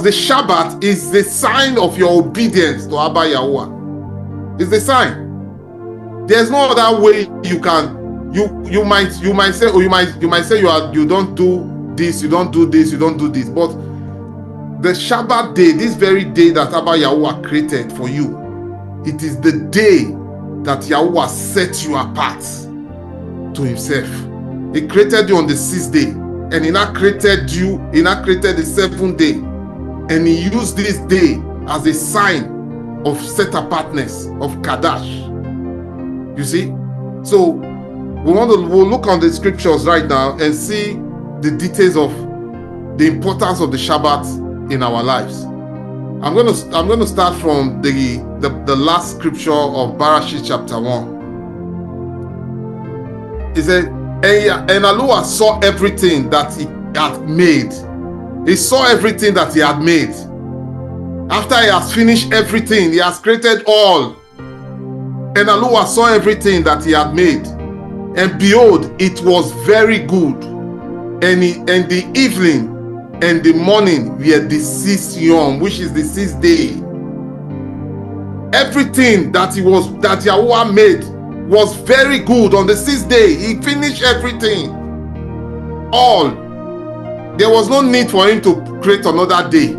the Shabbat is the sign of your obedience to Abba Yahuwah. It's the sign. There's no other way you can. You might say, or you might say you don't do this, you don't do this, you don't do this. But the Shabbat day, this very day that Abba Yahuwah created for you, it is the day that Yahuwah set you apart to himself. He created you on the 6th day, and he now created the 7th day, and he used this day as a sign of set apartness, of Kadash. You see? So we'll look on the scriptures right now and see the details of the importance of the Shabbat in our lives. I'm going to start from the last scripture of Bereshit chapter 1. It said, and ALUAH saw everything that he had made. He saw everything that he had made. After he has finished everything, he has created all. And ALUAH saw everything that he had made. And behold, it was very good. And the evening and the morning were the 6th yom, which is the 6th day. Everything that Yahuwah made was very good on the 6th day. He finished everything. All. There was no need for him to create another day,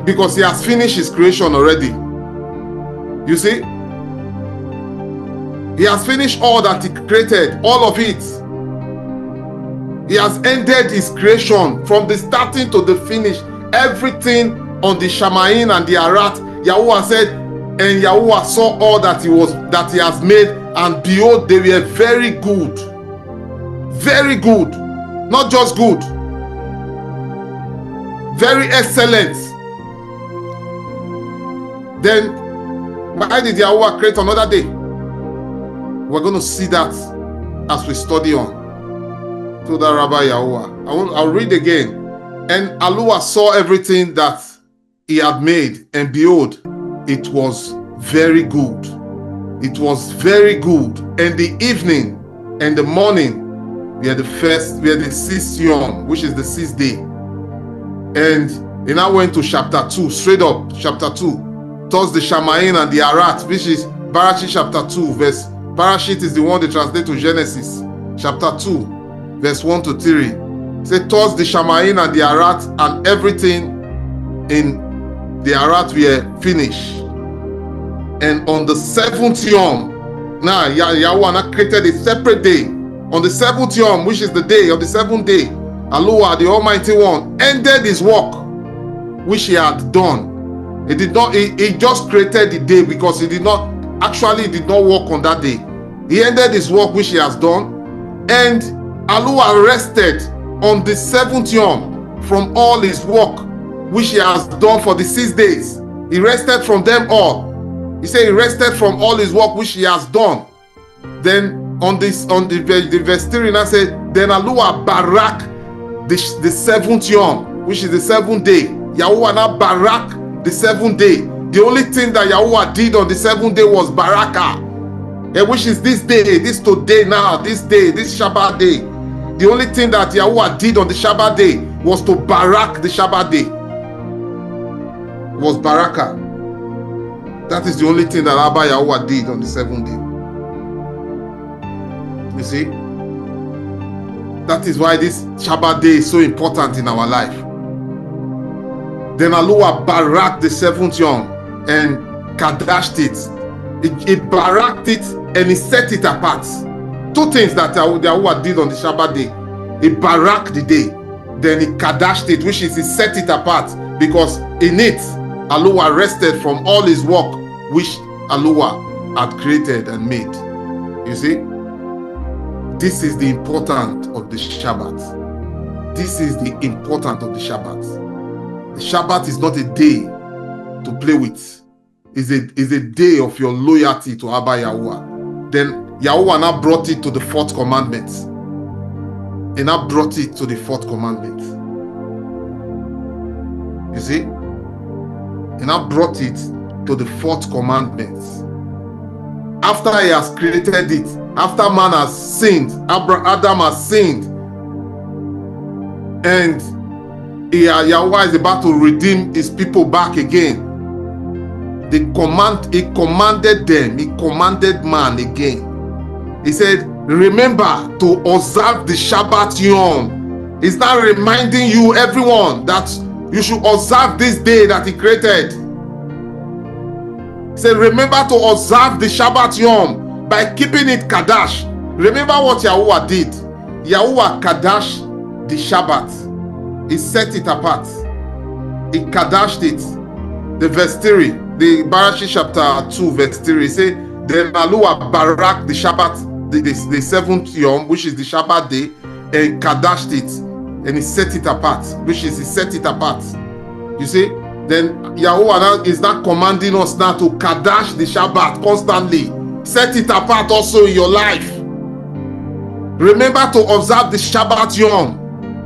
because he has finished his creation already. You see? He has finished all that he created, all of it. He has ended his creation from the starting to the finish. Everything on the Shamayim and the Arat, Yahuwah said, and Yahuwah saw all that he has made, and behold, they were very good. Very good. Not just good. Very excellent. Then, why did Yahuwah create another day? We're going to see that as we study on. To the Rabbi Yahuwah. I'll read again. And ALUAH saw everything that he had made, and behold, it was very good. It was very good. And the evening and the morning were the 6th yom, which is the 6th day. And he now went to chapter 2, straight up, chapter 2. Towards the Shamayim and the Arat, which is Bereshit chapter 2, verse. Bereshit is the one they translate to Genesis, chapter 2, verse 1 to 3. It says, towards the Shamayim and the Arat, and everything in the Arat were finished. And on the 7th yom, now Yahuwah created a separate day. On the 7th yom, which is the day of the 7th day, ALUAH, the Almighty One, ended his work which he had done. He just created the day, because he did not work on that day. He ended his work which he has done, and ALUAH rested on the 7th yom from all his work which he has done for the 6 days. He rested from them all. He said he rested from all his work which he has done. Then on the verse 3, I said, then ALUAH barak the 7th yom, which is the 7th day. Yahuwah now barak the 7th day. The only thing that Yahuwah did on the 7th day was barakah, which is this day, this today now, this day, this Shabbat day. The only thing that Yahuwah did on the Shabbat day was to barak the Shabbat day. Was barakah. That is the only thing that Abba Yahuwah did on the 7th day. You see? That is why this Shabbat day is so important in our life. Then ALUAH baraked the 7th yom and kadashed it. He baraked it and he set it apart. Two things that Yahuwah did on the Shabbat day. He baraked the day, then he kadashed it, which is he set it apart, because in it ALUAH rested from all his work which ALUAH had created and made. You see? This is the importance of the Shabbat. This is the importance of the Shabbat. The Shabbat is not a day to play with. It's a day of your loyalty to Abba Yahuwah. Then Yahuwah now brought it to the 4th commandment. He now brought it to the 4th commandment. You see? He now brought it to the 4th commandment. After he has created it, after man has sinned, Adam has sinned, and Yahuwah is about to redeem his people back again. He commanded them, he commanded man again. He said, remember to observe the Shabbat Yom. He's now reminding you, everyone, that you should observe this day that he created. He said, remember to observe the Shabbat Yom by keeping it Kadash. Remember what Yahuwah did. Yahuwah Kadash the Shabbat. He set it apart. He Kadashed it. The verse 3, the Barashi chapter 2 verse 3, he said, then ALUAH barak the Shabbat, the seventh Yom, which is the Shabbat day, and Kadashed it, and he set it apart, which is he set it apart. You see, then Yahuwah is not commanding us now to Kadash the Shabbat constantly. Set it apart also in your life. Remember to observe the Shabbat Yom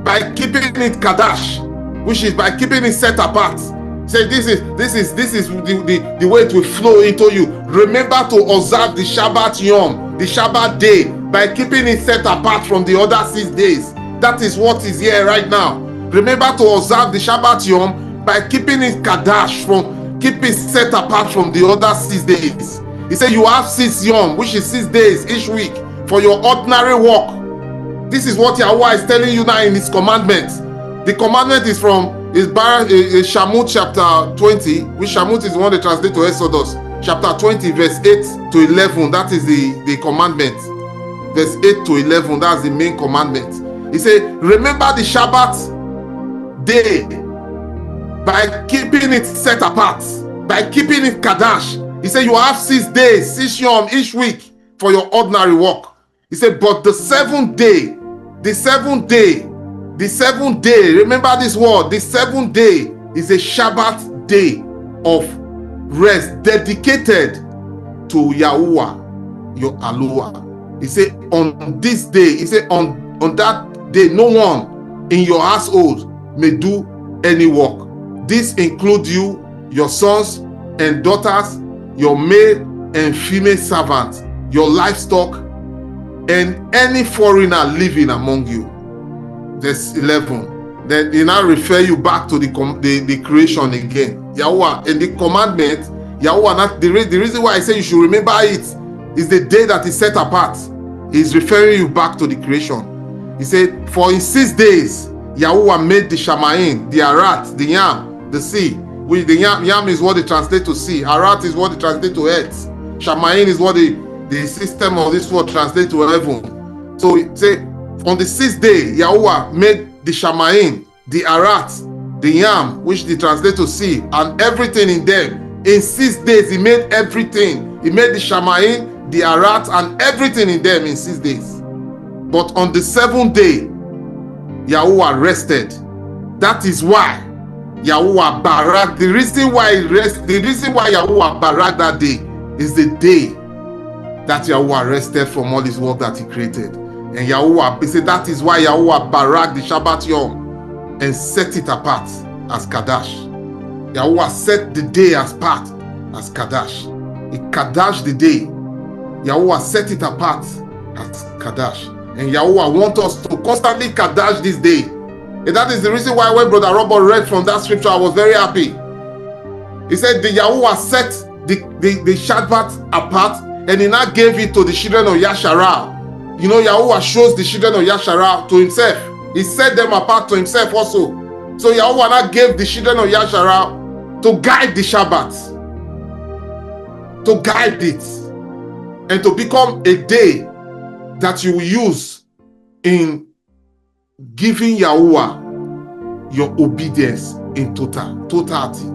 by keeping it Kadash, which is by keeping it set apart. Say this is the way it will flow into you. Remember to observe the Shabbat Yom, the Shabbat day, by keeping it set apart from the other 6 days. That is what is here right now. Remember to observe the Shabbat Yom by keeping it Kadash, keep it set apart from the other 6 days. He said you have 6 Yom, which is 6 days each week for your ordinary work. This is what Yahuwah is telling you now in his commandment. The commandment is from Shamut chapter 20, which Shamut is the one that translates to Exodus. Chapter 20, verse 8 to 11. That is the commandment. Verse 8 to 11, that's the main commandment. He said, remember the Shabbat day by keeping it set apart, by keeping it Kadash. He said, you have 6 days, 6 Yom each week for your ordinary work. He said, but the seventh day, remember this word, the 7th day is a Shabbat day of rest dedicated to Yahuwah, your ALUAH. He said, on this day, he said, on that day, no one in your household may do any work. This includes you, your sons and daughters, your male and female servants, your livestock, and any foreigner living among you. Verse 11. Then he now refer you back to the creation again. Yahuwah, and the commandment, Yahuwah, not the reason why I say you should remember it is the day that is set apart. He's referring you back to the creation. He said, for in 6 days, Yahuwah made the Shamaim, the Arat, the Yam, the sea. Which the Yam is what they translate to sea. Arat is what they translate to earth. Shamaim is what the system of this word translate to heaven. So he say, on the 6th day, Yahuwah made the Shamaim, the Arat, the Yam, which they translate to sea, and everything in them. In 6 days, he made everything. He made the Shamaim, the Arat, and everything in them in 6 days. But on the 7th day, Yahuwah rested. That is why Yahuwah barak. The reason why Yahuwah barak that day is the day that Yahuwah rested from all his work that he created. And Yahuwah, he said that is why Yahuwah barak the Shabbat Yom and set it apart as Kadash. Yahuwah set the day apart as Kadash. He Kadash the day. Yahuwah set it apart as Kadash. And Yahuwah wants us to constantly Kadash this day. And that is the reason why when Brother Robert read from that scripture, I was very happy. He said the Yahuwah set the Shabbat apart, and he now gave it to the children of Yasharal. You know, Yahuwah shows the children of Yasharal to himself. He set them apart to himself also. So Yahuwah now gave the children of Yasharal to guide the Shabbat, to guide it, and to become a day that you will use in giving Yahuwah your obedience in totality.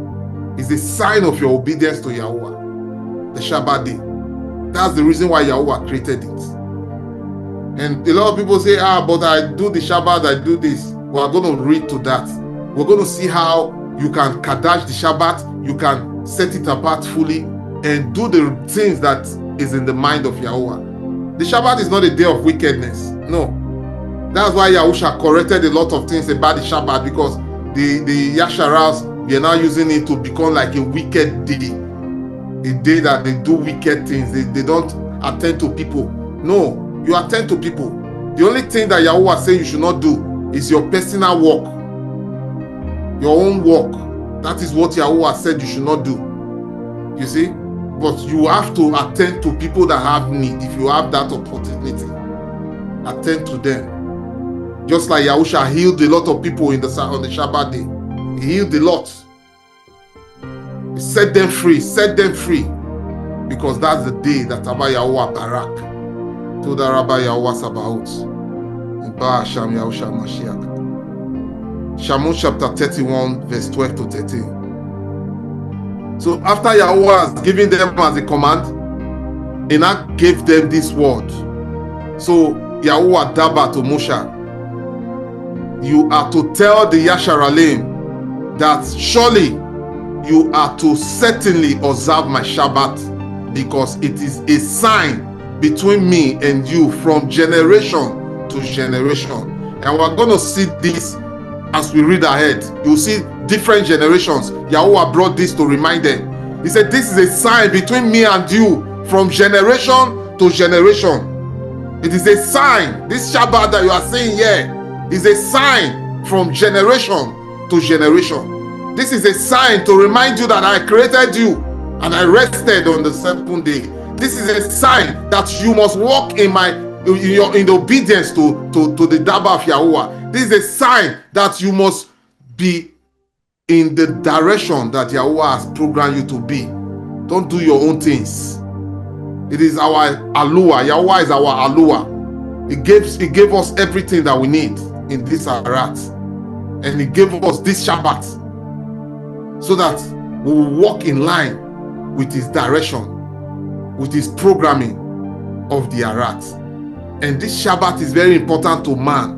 Is a sign of your obedience to Yahuwah, the Shabbat day. That's the reason why Yahuwah created it. And a lot of people say, but I do the Shabbat, I do this. We're going to read to that. We're going to see how you can Kadash the Shabbat, you can set it apart fully, and do the things that is in the mind of Yahuwah. The Shabbat is not a day of wickedness. No. That's why Yahushua corrected a lot of things about the Shabbat, because the Yasharals, they're now using it to become like a wicked day. A day that they do wicked things. They don't attend to people. No. You attend to people. The only thing that Yahuwah says you should not do is your personal work. your own work. That is what Yahuwah said you should not do. You see? But you have to attend to people that have need. If you have that opportunity, attend to them. Just like Yahushua healed a lot of people on the Shabbat day. He healed a lot. He set them free. Because that's the day that Abba Yahuwah Barak. To the Rabbi Yahuwah Sabaoth. Ba'asham Yahushua Mashiach. Shammut chapter 31, verse 12 to 13. So after Yahuwah has given them as a command, he now gave them this word. So Yahuwah Daba to Moshe, you are to tell the Yasharalim that surely you are to certainly observe my Shabbat, because it is a sign between me and you from generation to generation. And we're going to see this as we read ahead. You'll see different generations. Yahuwah brought this to remind them. He said, this is a sign between me and you from generation to generation. It is a sign. This Shabbat that you are seeing here is a sign from generation to generation. This is a sign to remind you that I created you and I rested on the seventh day. This is a sign that you must walk in the obedience to the Daba of Yahuwah. This is a sign that you must be in the direction that Yahuwah has programmed you to be. Don't do your own things. It is our ALUAH. Yahuwah is our ALUAH. He gave us everything that we need in this Arat. And he gave us this Shabbat so that we will walk in line with his direction, with his programming of the Arat. And this Shabbat is very important to man,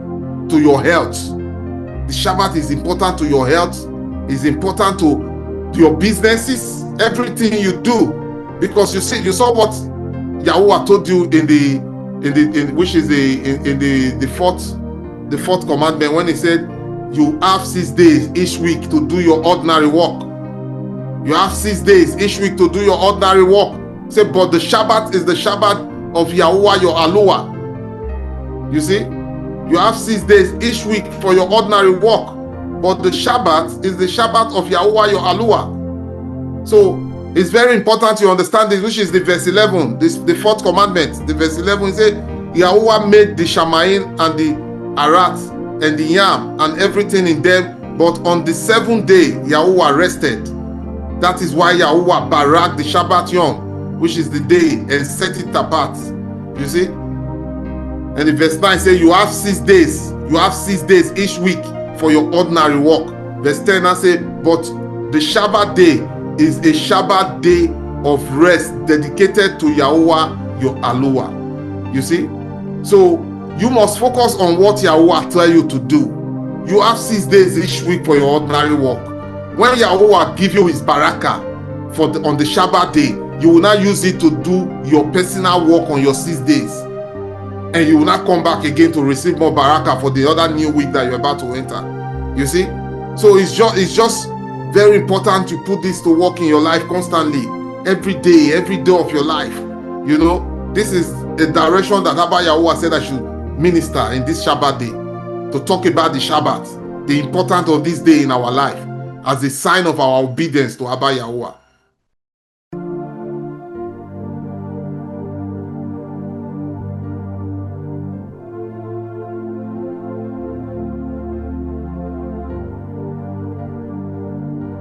to your health. The Shabbat is important to your health, is important to your businesses, everything you do. Because you saw what Yahuwah told you in the fourth commandment, when he said you have 6 days each week to do your ordinary work. You have 6 days each week to do your ordinary work. Say, but the Shabbat is the Shabbat of Yahuwah, your ALUAH. You see, you have 6 days each week for your ordinary work, but the Shabbat is the Shabbat of Yahuwah, your ALUAH. So it's very important you understand this, which is the verse 11, the fourth commandment. The verse 11 is say, Yahuwah made the Shamaim and the Arat and the Yam and everything in them, but on the seventh day Yahuwah rested. That is why Yahuwah barak the Shabbat Yom, which is the day, and set it apart. You see? And the verse 9 says, you have 6 days. You have 6 days each week for your ordinary work. Verse 10 now say, but the Shabbat day is a Shabbat day of rest dedicated to Yahuwah, your ALUAH. You see? So you must focus on what Yahuwah tell you to do. You have 6 days each week for your ordinary work. When Yahuwah give you his barakah on the Shabbat day, you will not use it to do your personal work on your 6 days. And you will not come back again to receive more barakah for the other new week that you're about to enter. You see? So it's just very important to put this to work in your life constantly. Every day of your life. You know, this is the direction that Abba Yahuwah said I should minister in this Shabbat day. To talk about the Shabbat, the importance of this day in our life as a sign of our obedience to Abba Yahuwah.